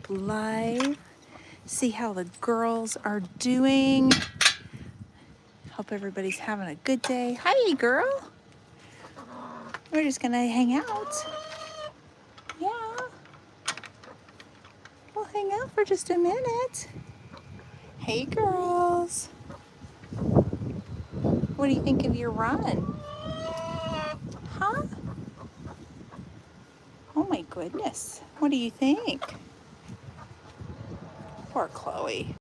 live, see how the girls are doing. Hope everybody's having a good day. Hi, girl. We're just gonna hang out. Yeah. We'll hang out for just a minute. Hey, girls. What do you think of your run? Huh? Oh my goodness. What do you think? Poor Chloe.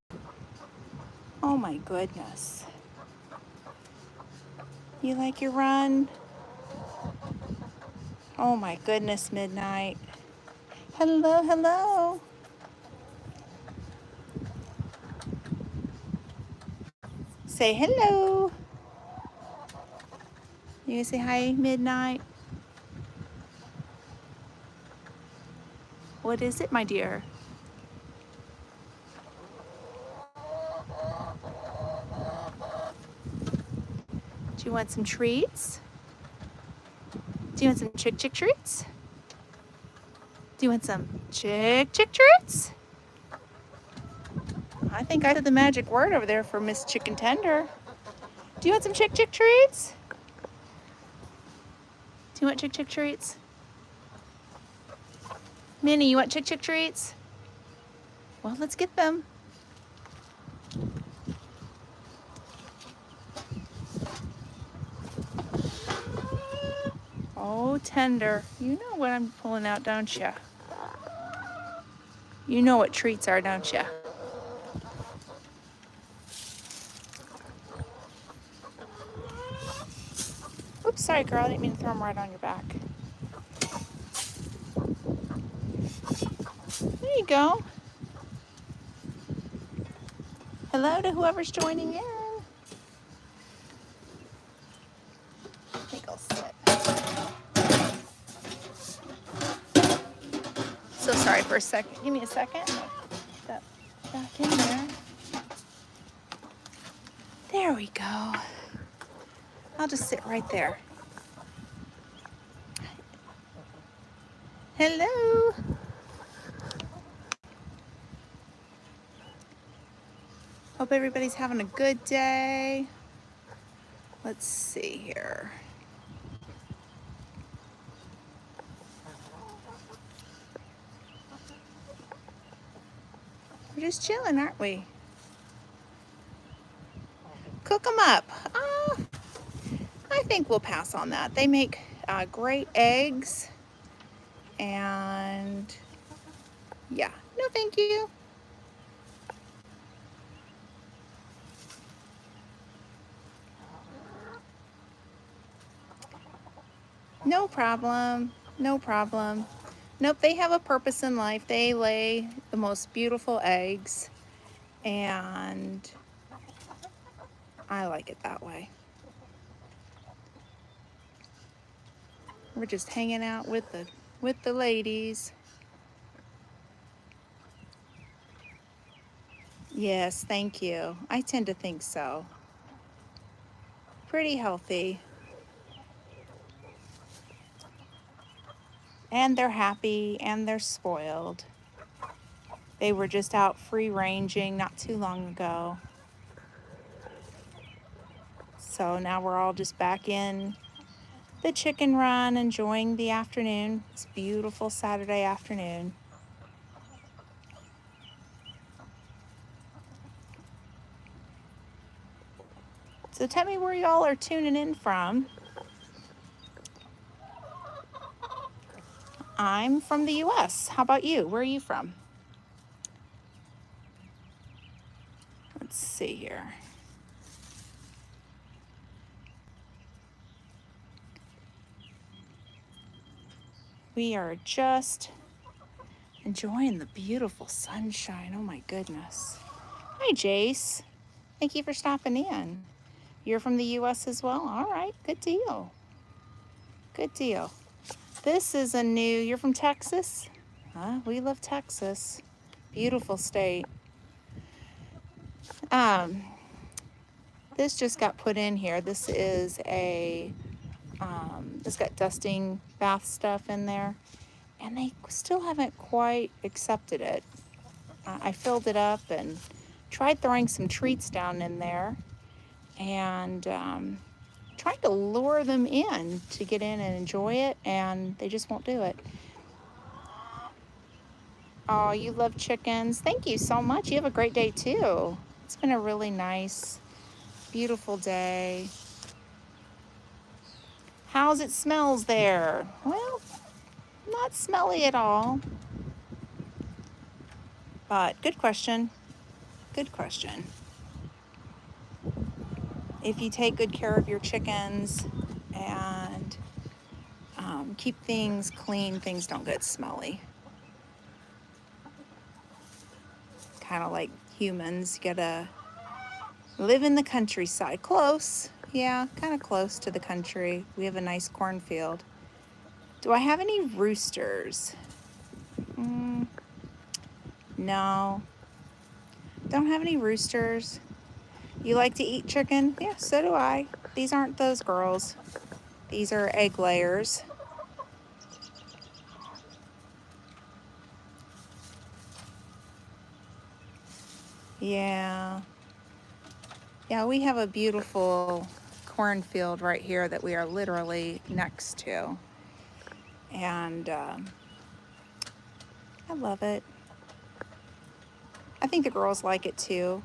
Oh my goodness. You like your run? Oh my goodness, Midnight. Hello, hello. Say hello. You gonna say hi, Midnight? What is it, my dear? Do you want some treats? Do you want some chick treats? Do you want some chick treats? I think I said the magic word over there for Miss Chicken Tender. Do you want some chick treats? Do you want chick treats? Minnie, you want chick treats? Well, let's get them. Oh, Tender. You know what I'm pulling out, don't you? You know what treats are, don't you? Oops, sorry, girl. I didn't mean to throw them right on your back. There you go. Hello to whoever's joining in. I think I'll sit. So sorry for a second. Give me a second. Put that back in there. There we go. I'll just sit right there. Hello. Hope everybody's having a good day. Let's see here. We're just chilling, aren't we? Cook them up. I think we'll pass on that. They make great eggs. And yeah, no thank you. No problem. No problem. Nope, they have a purpose in life. They lay the most beautiful eggs, and I like it that way. We're just hanging out with the ladies. Yes, thank you. I tend to think so. Pretty healthy. And they're happy and they're spoiled. They were just out free ranging not too long ago. So now we're all just back in the chicken run, enjoying the afternoon. It's a beautiful Saturday afternoon. So tell me where y'all are tuning in from. I'm from the US. How about you? Where are you from? Let's see here. We are just enjoying the beautiful sunshine. Oh my goodness. Hi, Jace. Thank you for stopping in. You're from the US as well? All right, good deal. Good deal. This is you're from Texas? Huh? We love Texas. Beautiful state. This just got put in here. This is it's got dusting bath stuff in there, and they still haven't quite accepted it. I filled it up and tried throwing some treats down in there, and trying to lure them in to get in and enjoy it, and they just won't do it. Oh, you love chickens. Thank you so much. You have a great day too. It's been a really nice, beautiful day. How's it smells there? Well, not smelly at all. But good question. Good question. If you take good care of your chickens and keep things clean, things don't get smelly. Kind of like humans, you gotta live in the countryside. Close, yeah, kind of close to the country. We have a nice cornfield. Do I have any roosters? No, don't have any roosters. You like to eat chicken? Yeah, so do I. These aren't those girls. These are egg layers. Yeah. Yeah, we have a beautiful cornfield right here that we are literally next to. And I love it. I think the girls like it too.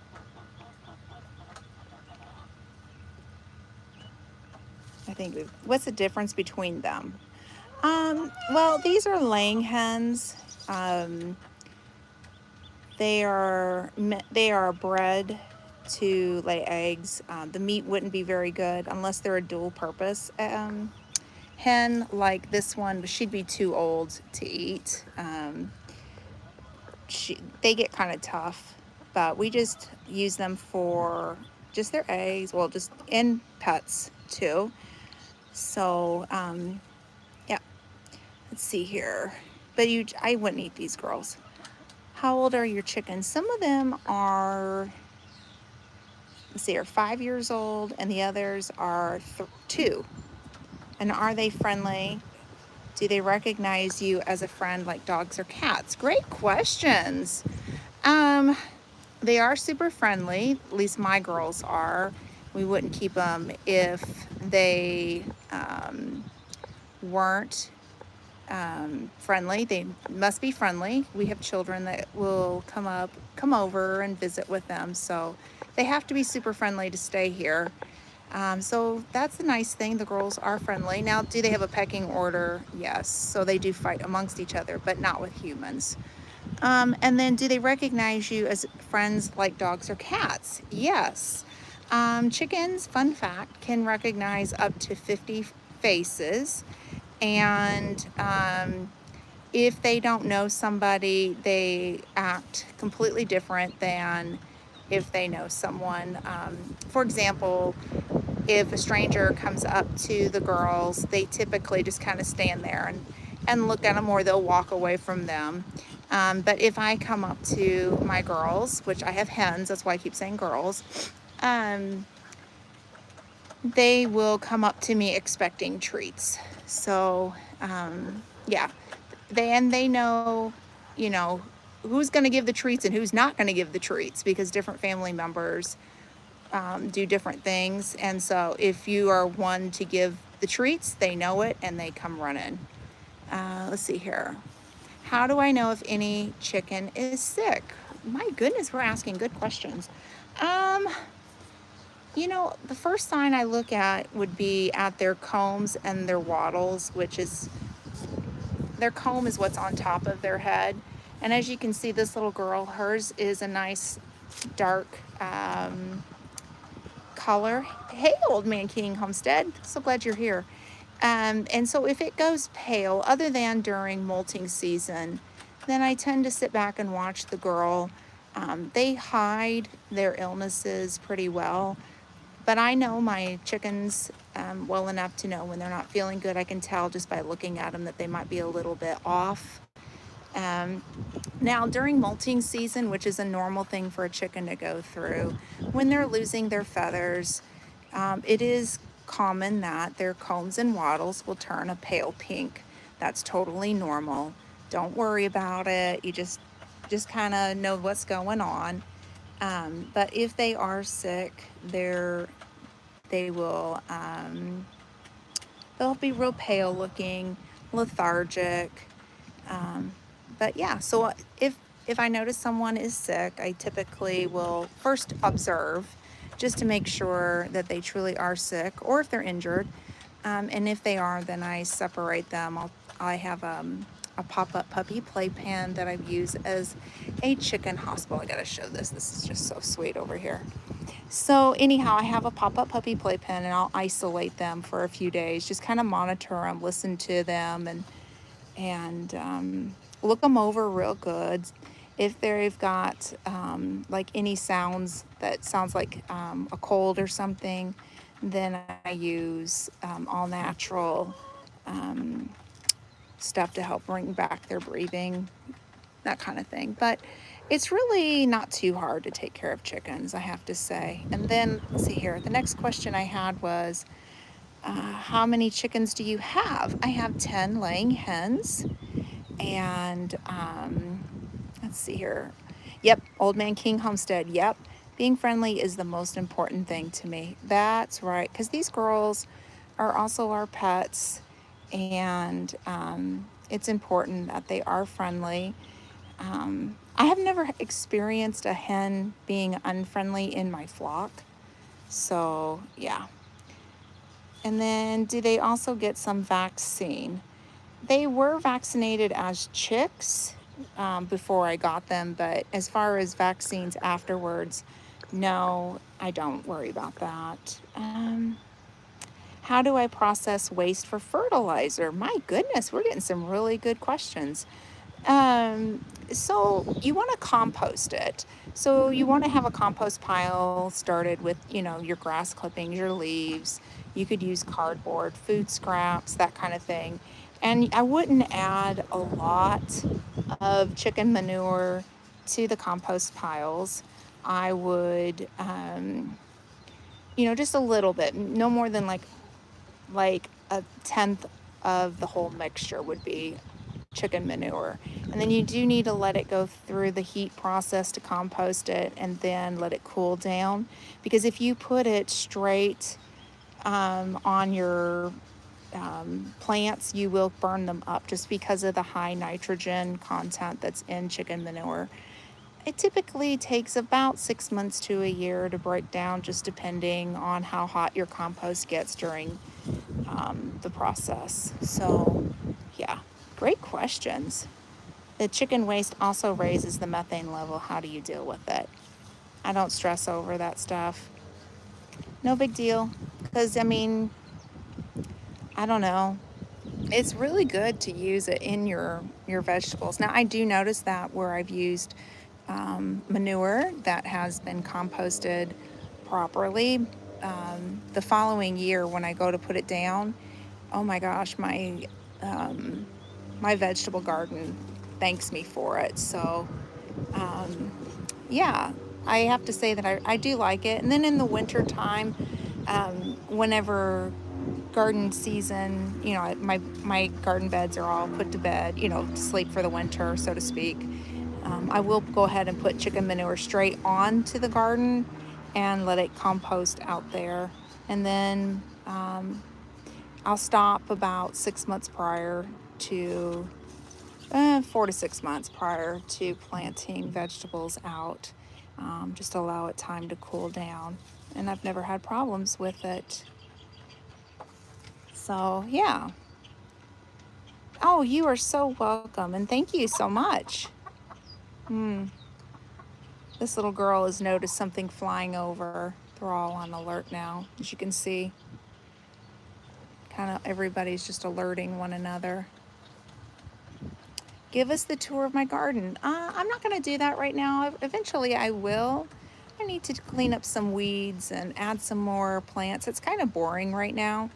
I think, what's the difference between them? Well, these are laying hens. They are bred to lay eggs. The meat wouldn't be very good unless they're a dual purpose hen like this one, but she'd be too old to eat. They get kind of tough, but we just use them for just their eggs, well, just in pets too. So yeah, let's see here. But I wouldn't eat these girls. How old are your chickens? Some of them are, let's see, are 5 years old, and the others are 2. And are they friendly? Do they recognize you as a friend like dogs or cats? Great questions. They are super friendly. At least my girls are. We wouldn't keep them if they weren't friendly. They must be friendly. We have children that will come over and visit with them, so they have to be super friendly to stay here. So that's the nice thing. The girls are friendly. Now, do they have a pecking order? Yes. So they do fight amongst each other, but not with humans. And then do they recognize you as friends like dogs or cats? Yes. Chickens, fun fact, can recognize up to 50 faces. And if they don't know somebody, they act completely different than if they know someone. For example, if a stranger comes up to the girls, they typically just kind of stand there and look at them, or they'll walk away from them. But if I come up to my girls, which I have hens, that's why I keep saying girls, they will come up to me expecting treats. So yeah, they know, who's going to give the treats and who's not going to give the treats, because different family members do different things. And so if you are one to give the treats, they know it and they come running. Let's see here. How do I know if any chicken is sick? My goodness, we're asking good questions. The first sign I look at would be at their combs and their wattles, which is, their comb is what's on top of their head. And as you can see, this little girl, hers is a nice dark color. Hey, Old Man King Homestead, so glad you're here. And so if it goes pale, other than during molting season, then I tend to sit back and watch the girl. They hide their illnesses pretty well, but I know my chickens well enough to know when they're not feeling good. I can tell just by looking at them that they might be a little bit off. Now, during molting season, which is a normal thing for a chicken to go through, when they're losing their feathers, it is common that their combs and wattles will turn a pale pink. That's totally normal. Don't worry about it. You just just kind of know what's going on. But if they are sick, they will they'll be real pale looking, lethargic. Um, but yeah, so if I notice someone is sick, I typically will first observe just to make sure that they truly are sick or if they're injured. And if they are, then I separate them. I have a pop-up puppy playpen that I've used as a chicken hospital. I gotta show this. This is just so sweet over here. So anyhow, I have a pop-up puppy playpen and I'll isolate them for a few days, just kind of monitor them, listen to them, and look them over real good. If they've got like any sounds that sounds like a cold or something, then I use all natural stuff to help bring back their breathing, that kind of thing. But it's really not too hard to take care of chickens, I have to say. And then, let's see here, the next question I had was, how many chickens do you have? I have 10 laying hens. And let's see here. Yep, Old Man King Homestead. Yep, being friendly is the most important thing to me. That's right, because these girls are also our pets, and it's important that they are friendly. I have never experienced a hen being unfriendly in my flock. So, yeah. And then, do they also get some vaccine? They were vaccinated as chicks before I got them, but as far as vaccines afterwards, no, I don't worry about that. How do I process waste for fertilizer? My goodness, we're getting some really good questions. So you want to compost it. So you want to have a compost pile started with, your grass clippings, your leaves. You could use cardboard, food scraps, that kind of thing. And I wouldn't add a lot of chicken manure to the compost piles. I would, just a little bit, no more than like a tenth of the whole mixture would be chicken manure. And then you do need to let it go through the heat process to compost it and then let it cool down. Because if you put it straight on your plants, you will burn them up just because of the high nitrogen content that's in chicken manure. It typically takes about 6 months to a year to break down, just depending on how hot your compost gets during the process. So, yeah, great questions. The chicken waste also raises the methane level. How do you deal with it? I don't stress over that stuff. No big deal. Because, I don't know. It's really good to use it in your vegetables. Now, I do notice that where I've used manure that has been composted properly, the following year when I go to put it down, oh my gosh, my vegetable garden thanks me for it. So, yeah, I have to say that I do like it. And then in the winter time, whenever garden season, my garden beds are all put to bed, to sleep for the winter, so to speak. I will go ahead and put chicken manure straight onto the garden and let it compost out there. And then I'll stop about 6 months prior to 4 to 6 months prior to planting vegetables out. Just allow it time to cool down. And I've never had problems with it. So, yeah. Oh, you are so welcome. And thank you so much. This little girl has noticed something flying over. They're all on alert now, as you can see. Kind of everybody's just alerting one another. Give us the tour of my garden. I'm not going to do that right now. Eventually I will. I need to clean up some weeds and add some more plants. It's kind of boring right now.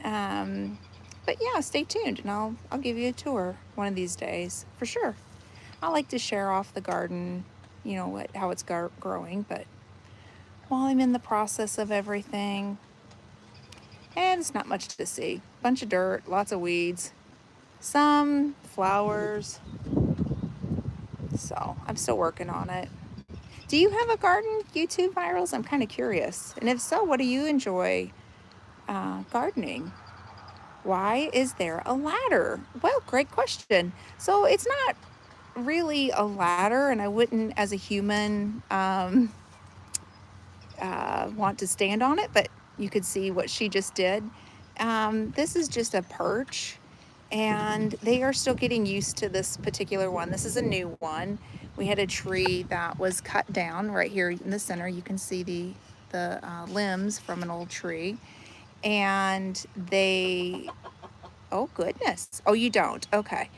But yeah, stay tuned and I'll give you a tour one of these days for sure. I like to share off the garden, how it's growing, but while I'm in the process of everything, and it's not much to see. Bunch of dirt, lots of weeds, some flowers. So I'm still working on it. Do you have a garden, YouTube virals? I'm kind of curious. And if so, what do you enjoy gardening? Why is there a ladder? Well, great question. So it's not really a ladder, and I wouldn't, as a human, want to stand on it, but you could see what she just did. This is just a perch, and they are still getting used to this particular one. This is a new one. We had a tree that was cut down right here in the center. You can see the limbs from an old tree, and they, oh goodness, oh you don't, okay.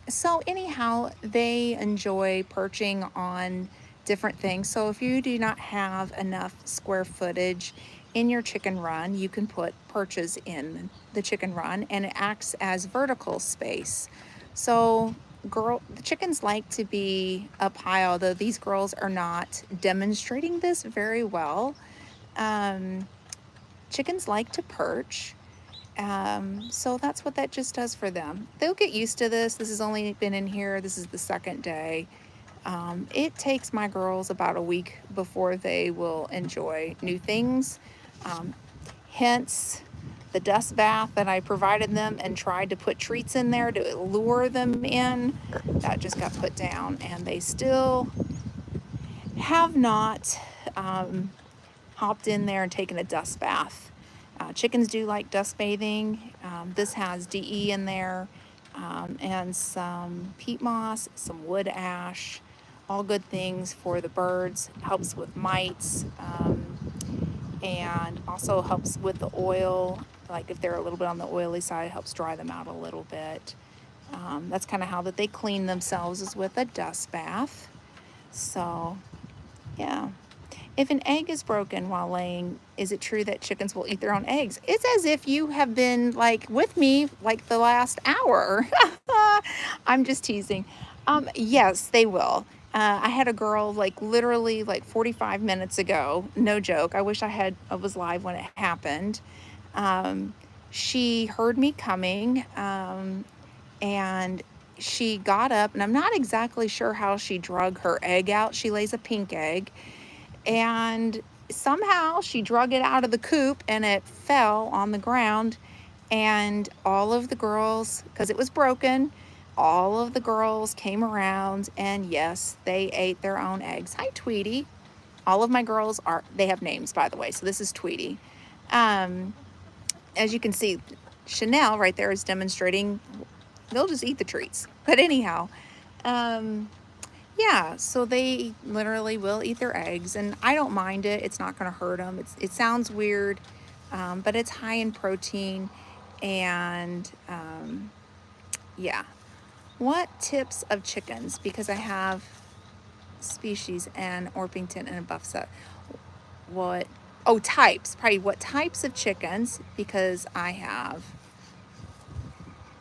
So anyhow, they enjoy perching on different things. So if you do not have enough square footage in your chicken run, you can put perches in the chicken run, and it acts as vertical space. So the chickens like to be up high, although these girls are not demonstrating this very well. Chickens like to perch. So that's what that just does for them. They'll get used to this. This has only been in here. This is the second day. It takes my girls about a week before they will enjoy new things. Hence the dust bath that I provided them and tried to put treats in there to lure them in. That just got put down, and they still have not hopped in there and taken a dust bath. Chickens do like dust bathing. This has DE in there, and some peat moss, some wood ash, all good things for the birds. Helps with mites, and also helps with the oil. Like if they're a little bit on the oily side, it helps dry them out a little bit. That's kind of how that they clean themselves, is with a dust bath. So, yeah. If an egg is broken while laying, is it true that chickens will eat their own eggs? It's as if you have been like with me like the last hour. I'm just teasing. Yes, they will. I had a girl like literally like 45 minutes ago. No joke. I wish I was live when it happened. She heard me coming, and she got up, and I'm not exactly sure how she drug her egg out. She lays a pink egg, and somehow she drug it out of the coop, and it fell on the ground, and all of the girls, because it was broken, all of the girls came around, and yes, they ate their own eggs. Hi, Tweety. All of my girls they have names, by the way, so this is Tweety. As you can see, Chanel right there is demonstrating they'll just eat the treats. But anyhow, yeah, so they literally will eat their eggs, and I don't mind it. It's not going to hurt them. It sounds weird, but it's high in protein, and yeah. What tips of chickens? Because I have species and Orpington and a Buffset. What? Oh, types. Probably what types of chickens? Because I have,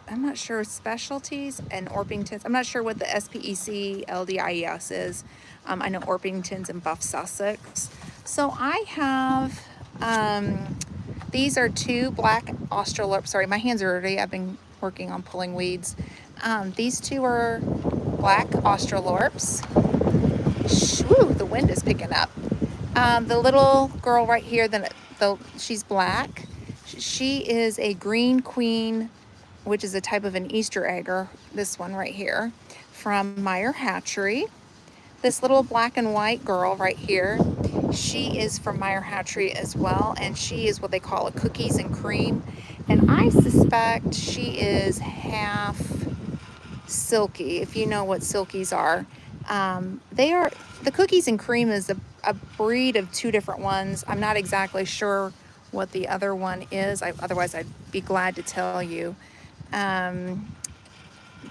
I'm not sure, specialties and Orpingtons. I'm not sure what the SPEC LDIES is. I know Orpingtons and Buff Sussex. So I have, these are two black Australorps. Sorry, my hands are dirty. I've been working on pulling weeds. These two are black Australorps. Whew, the wind is picking up. The little girl right here, she's black. She is a green queen, which is a type of an Easter egger, this one right here, from Meyer Hatchery. This little black and white girl right here, she is from Meyer Hatchery as well, and she is what they call a cookies and cream. And I suspect she is half silky, if you know what silkies are. The cookies and cream is a breed of two different ones. I'm not exactly sure what the other one is. Otherwise, I'd be glad to tell you.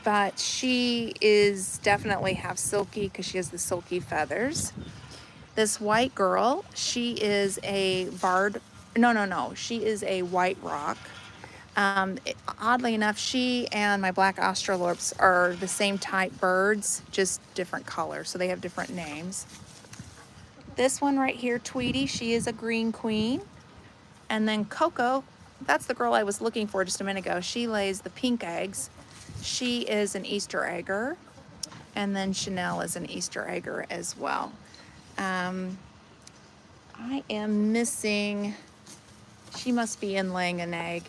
But she is definitely half silky because she has the silky feathers. This white girl, she is a she is a white rock. Oddly enough, she and my black Australorps are the same type birds, just different colors, so they have different names. This one right here, Tweety, she is a green queen. And then Coco, that's the girl I was looking for just a minute ago. She lays the pink eggs. She is an Easter egger. And then Chanel is an Easter egger as well. I am missing, she must be in laying an egg.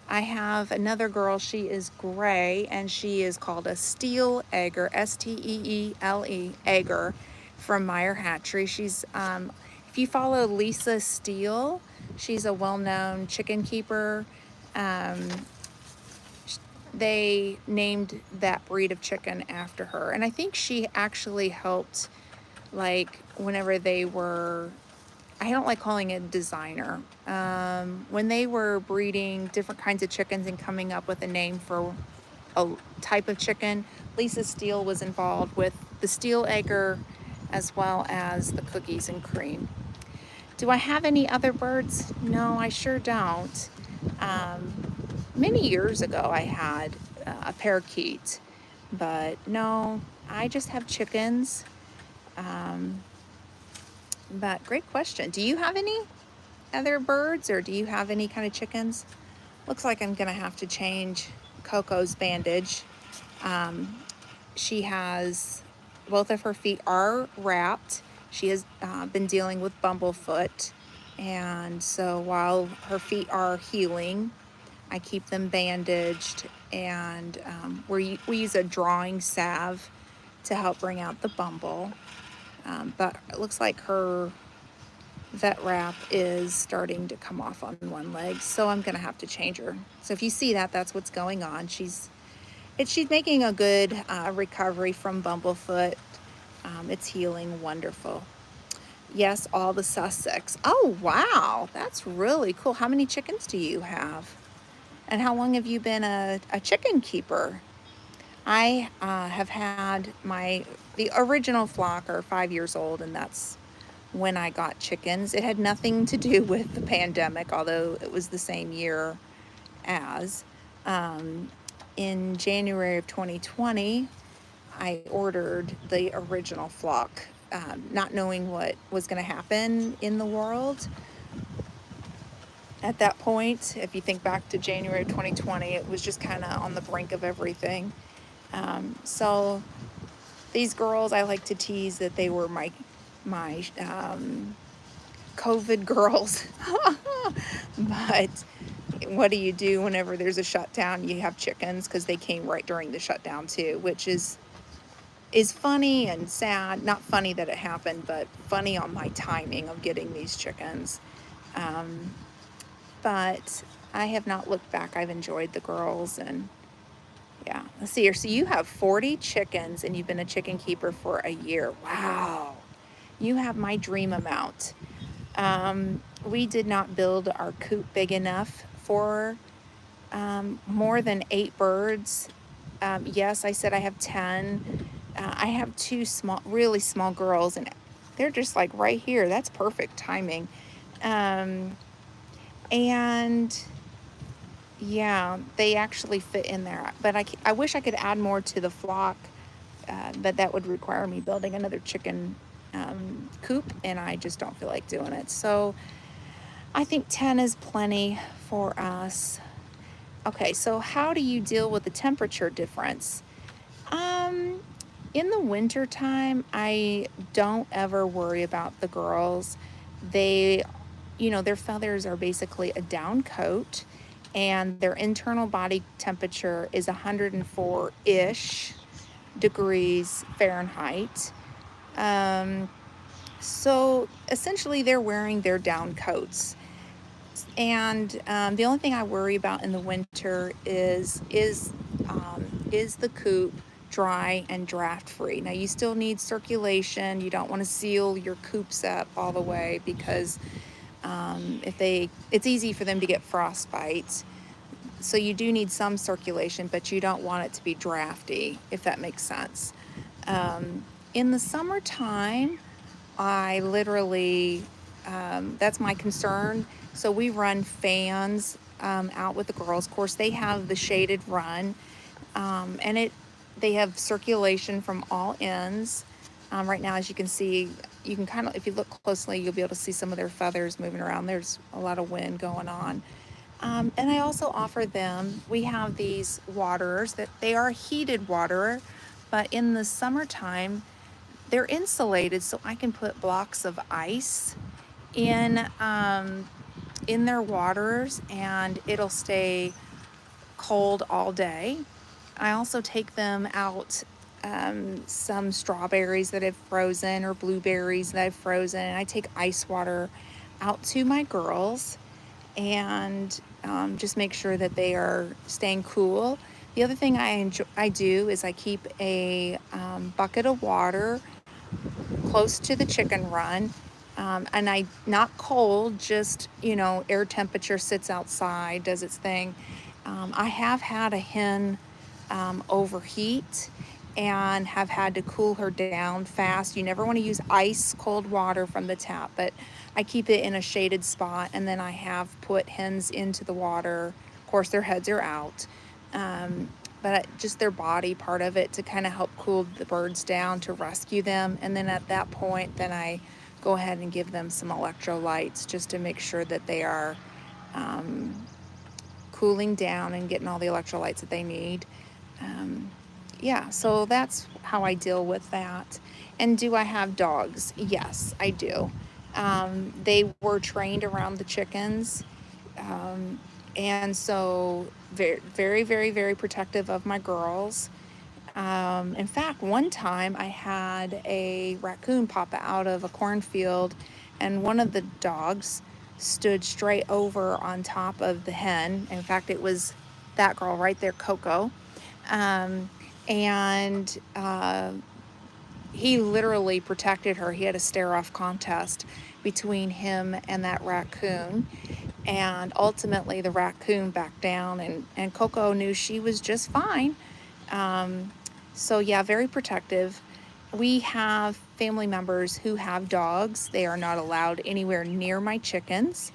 I have another girl, she is gray, and she is called a steel egger, S-T-E-E-L-E, egger, from Meyer Hatchery. She's, if you follow Lisa Steele, she's a well-known chicken keeper. They named that breed of chicken after her. And I think she actually helped, like, whenever they were, I don't like calling it designer. When they were breeding different kinds of chickens and coming up with a name for a type of chicken, Lisa Steele was involved with the Steel Egger as well as the cookies and cream. Do I have any other birds? No, I sure don't. Many years ago I had a parakeet, but no, I just have chickens. But great question. Do you have any other birds, or do you have any kind of chickens? Looks like I'm gonna have to change Coco's bandage. She has, both of her feet are wrapped. She has been dealing with bumblefoot, and so while her feet are healing, I keep them bandaged, and we use a drawing salve to help bring out the bumble. But it looks like her vet wrap is starting to come off on one leg, so I'm gonna have to change her. So if you see that, that's what's going on. She's making a good recovery from bumblefoot. It's healing wonderful. Yes, all the Sussex. Oh wow, that's really cool. How many chickens do you have? And how long have you been a chicken keeper? I have had the original flock are 5 years old, and that's when I got chickens. It had nothing to do with the pandemic, although it was the same year as. In January of 2020, I ordered the original flock, not knowing what was going to happen in the world. At that point, if you think back to January of 2020, it was just kind of on the brink of everything. So these girls, I like to tease that they were my COVID girls. But what do you do whenever there's a shutdown? You have chickens, because they came right during the shutdown too, which is funny and sad. Not funny that it happened, but funny on my timing of getting these chickens. But I have not looked back. I've enjoyed the girls, and yeah. Let's see here. So you have 40 chickens, and you've been a chicken keeper for a year. Wow. You have my dream amount. We did not build our coop big enough for more than 8 birds. Yes, I said I have 10. I have 2 really small girls, and they're just like right here. That's perfect timing. And yeah, they actually fit in there. But I wish I could add more to the flock, but that would require me building another chicken coop, and I just don't feel like doing it. So I think 10 is plenty for us. Okay, so how do you deal with the temperature difference? In the winter time, I don't ever worry about the girls. They, their feathers are basically a down coat, and their internal body temperature is 104-ish degrees Fahrenheit. So essentially they're wearing their down coats. And the only thing I worry about in the winter is the coop dry and draft free. Now you still need circulation. You don't want to seal your coops up all the way, because it's easy for them to get frostbite. So you do need some circulation, but you don't want it to be drafty, if that makes sense. In the summertime, I literally, that's my concern. So we run fans out with the girls. Of course, they have the shaded run, and they have circulation from all ends. Right now, as you can see, you can kind of, if you look closely, you'll be able to see some of their feathers moving around. There's a lot of wind going on. And I also offer them, we have these waterers that they are heated water, But in the summertime, they're insulated, so I can put blocks of ice in their waters, and it'll stay cold all day. I also take them out, some strawberries that have frozen or blueberries that have frozen, and I take ice water out to my girls and just make sure that they are staying cool. The other thing I do is I keep a bucket of water close to the chicken run. And I, not cold, just, air temperature, sits outside, does its thing. I have had a hen overheat and have had to cool her down fast. You never want to use ice cold water from the tap, but I keep it in a shaded spot, and then I have put hens into the water. Of course, their heads are out. But just their body part of it to kind of help cool the birds down to rescue them. And then at that point, then I go ahead and give them some electrolytes just to make sure that they are cooling down and getting all the electrolytes that they need. Yeah, so that's how I deal with that. And do I have dogs? Yes, I do. They were trained around the chickens. And so very, very, very, very protective of my girls. In fact, one time I had a raccoon pop out of a cornfield, and one of the dogs stood straight over on top of the hen. In fact, it was that girl right there, Coco. And he literally protected her. He had a stare-off contest between him and that raccoon. And ultimately, the raccoon backed down, and Coco knew she was just fine. So yeah, very protective. We have family members who have dogs. They are not allowed anywhere near my chickens.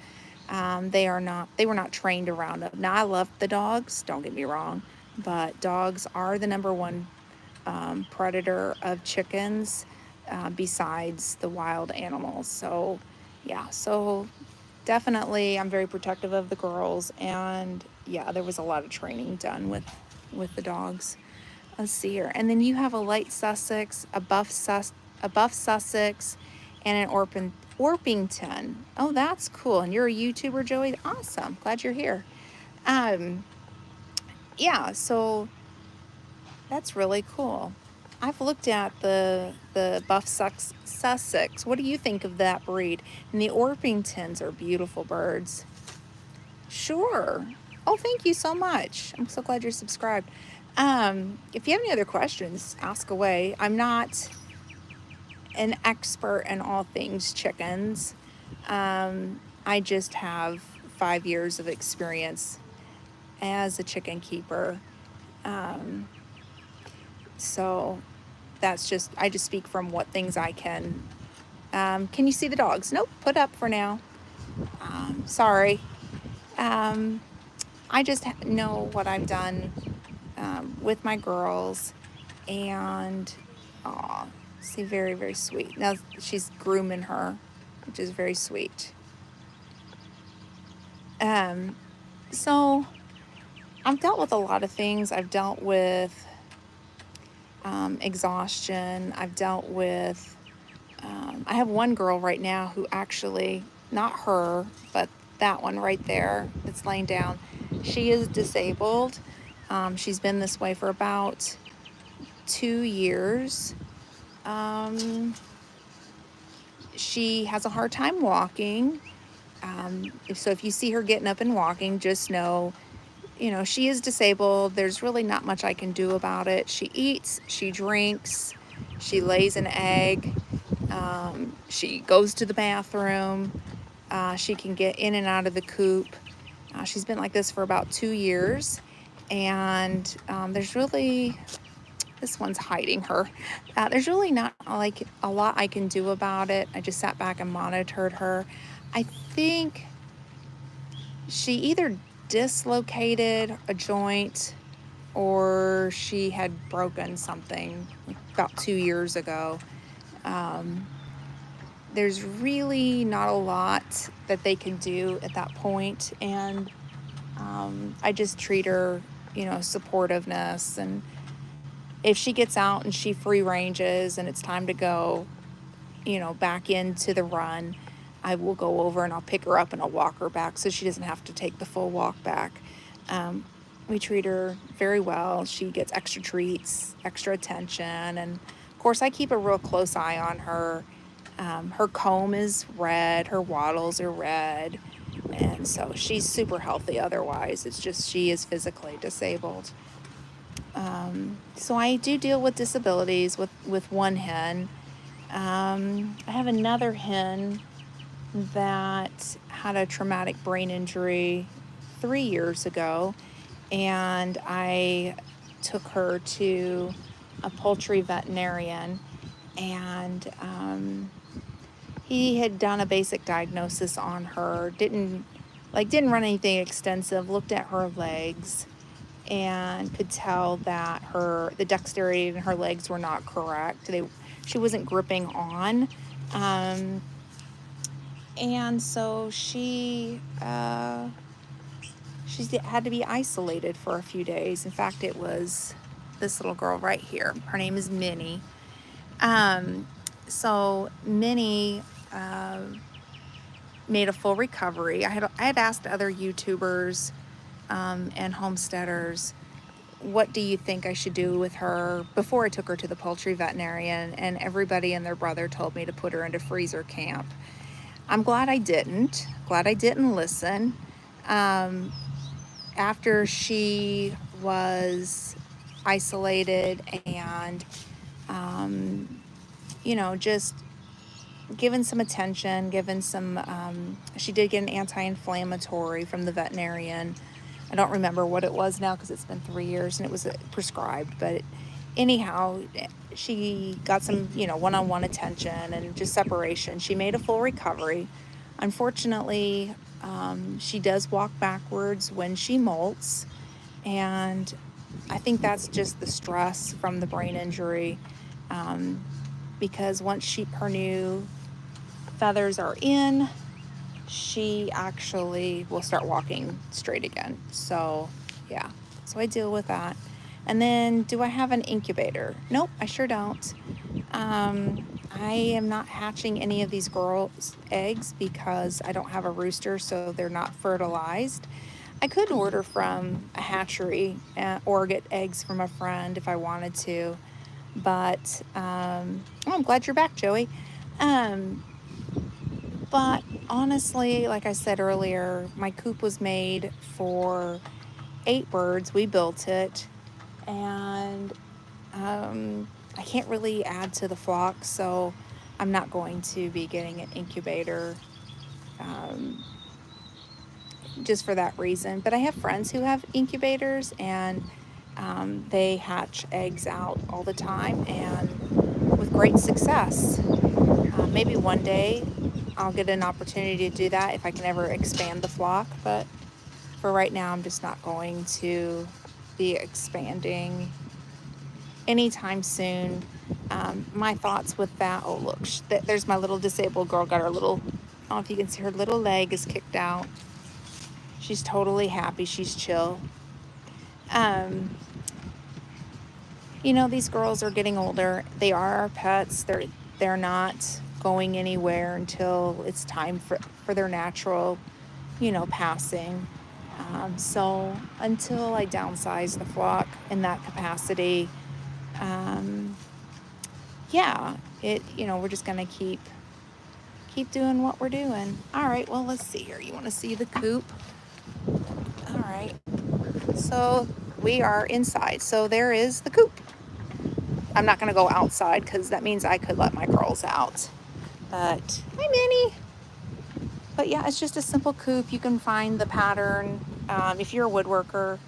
They were not trained around them. Now, I love the dogs, don't get me wrong, but dogs are the number one predator of chickens, besides the wild animals. So yeah, so definitely I'm very protective of the girls, and yeah, there was a lot of training done with the dogs. Let's see here. And then you have a light Sussex, a buff Sussex, and an Orpington. Oh, that's cool. And you're a YouTuber, Joey? Awesome. Glad you're here. Yeah, so that's really cool. I've looked at the buff Sussex. What do you think of that breed? And the Orpingtons are beautiful birds. Sure. Oh, thank you so much. I'm so glad you're subscribed. If you have any other questions, ask away. I'm not an expert in all things chickens. I just have 5 years of experience as a chicken keeper. So that's just, I just speak from what things I can. Can you see the dogs? Nope, put up for now. Sorry. I just know what I've done with my girls, and see, very, very sweet. Now she's grooming her, which is very sweet. So I've dealt with a lot of things. I've dealt with exhaustion. I've dealt with, I have one girl right now who actually, not her, but that one right there that's laying down, she is disabled. She's been this way for about 2 years. She has a hard time walking. So if you see her getting up and walking, just know, she is disabled. There's really not much I can do about it. She eats, she drinks, she lays an egg, she goes to the bathroom, she can get in and out of the coop. She's been like this for about 2 years, and there's really, this one's hiding her. There's really not like a lot I can do about it. I just sat back and monitored her. I think she either dislocated a joint or she had broken something about 2 years ago. There's really not a lot that they can do at that point, and I just treat her, supportiveness, and if she gets out and she free ranges and it's time to go, back into the run, I will go over and I'll pick her up and I'll walk her back so she doesn't have to take the full walk back. We treat her very well. She gets extra treats, extra attention, and of course I keep a real close eye on her. Her comb is red, her wattles are red, and so she's super healthy otherwise. It's just she is physically disabled. So I do deal with disabilities with one hen. I have another hen that had a traumatic brain injury 3 years ago, and I took her to a poultry veterinarian, and he had done a basic diagnosis on her, didn't run anything extensive, looked at her legs, and could tell that the dexterity in her legs were not correct. She wasn't gripping on, and so she had to be isolated for a few days. In fact, it was this little girl right here. Her name is Minnie. So Minnie made a full recovery. I had asked other YouTubers and homesteaders, what do you think I should do with her before I took her to the poultry veterinarian? And everybody and their brother told me to put her into freezer camp. I'm glad I didn't. Glad I didn't listen. After she was isolated and, just given some attention, she did get an anti-inflammatory from the veterinarian. I don't remember what it was now because it's been 3 years and it was prescribed, but anyhow, she got some, one-on-one attention and just separation. She made a full recovery. Unfortunately, she does walk backwards when she molts, and I think that's just the stress from the brain injury, because once her new feathers are in, she actually will start walking straight again. So yeah, so I deal with that. And then, do I have an incubator? Nope, I sure don't. I am not hatching any of these girls' eggs because I don't have a rooster, so they're not fertilized. I could order from a hatchery or get eggs from a friend if I wanted to, but I'm glad you're back, Joey. But honestly, like I said earlier, my coop was made for 8 birds. We built it, and I can't really add to the flock, so I'm not going to be getting an incubator just for that reason. But I have friends who have incubators, and they hatch eggs out all the time and with great success. Maybe one day I'll get an opportunity to do that if I can ever expand the flock, but for right now I'm just not going to be expanding anytime soon. My thoughts with that, oh look, there's my little disabled girl, got her little, I don't know if you can see, her little leg is kicked out. She's totally happy, she's chill. These girls are getting older. They are our pets. They're not going anywhere until it's time for their natural, passing. So until I downsize the flock in that capacity, we're just gonna keep doing what we're doing. All right, well, let's see here. You want to see the coop? All right, so we are inside. So there is the coop. I'm not gonna go outside because that means I could let my girls out. But hi, Minnie. But yeah, it's just a simple coop. You can find the pattern. If you're a woodworker,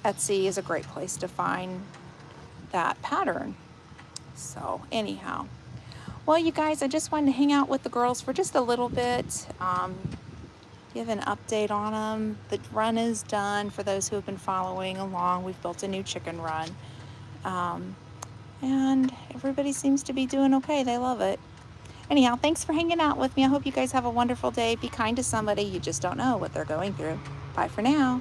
Etsy is a great place to find that pattern. So anyhow, well, you guys, I just wanted to hang out with the girls for just a little bit, give an update on them. The run is done. For those who have been following along, we've built a new chicken run, and everybody seems to be doing okay. They love it. Anyhow, thanks for hanging out with me. I hope you guys have a wonderful day. Be kind to somebody. You just don't know what they're going through. Bye for now.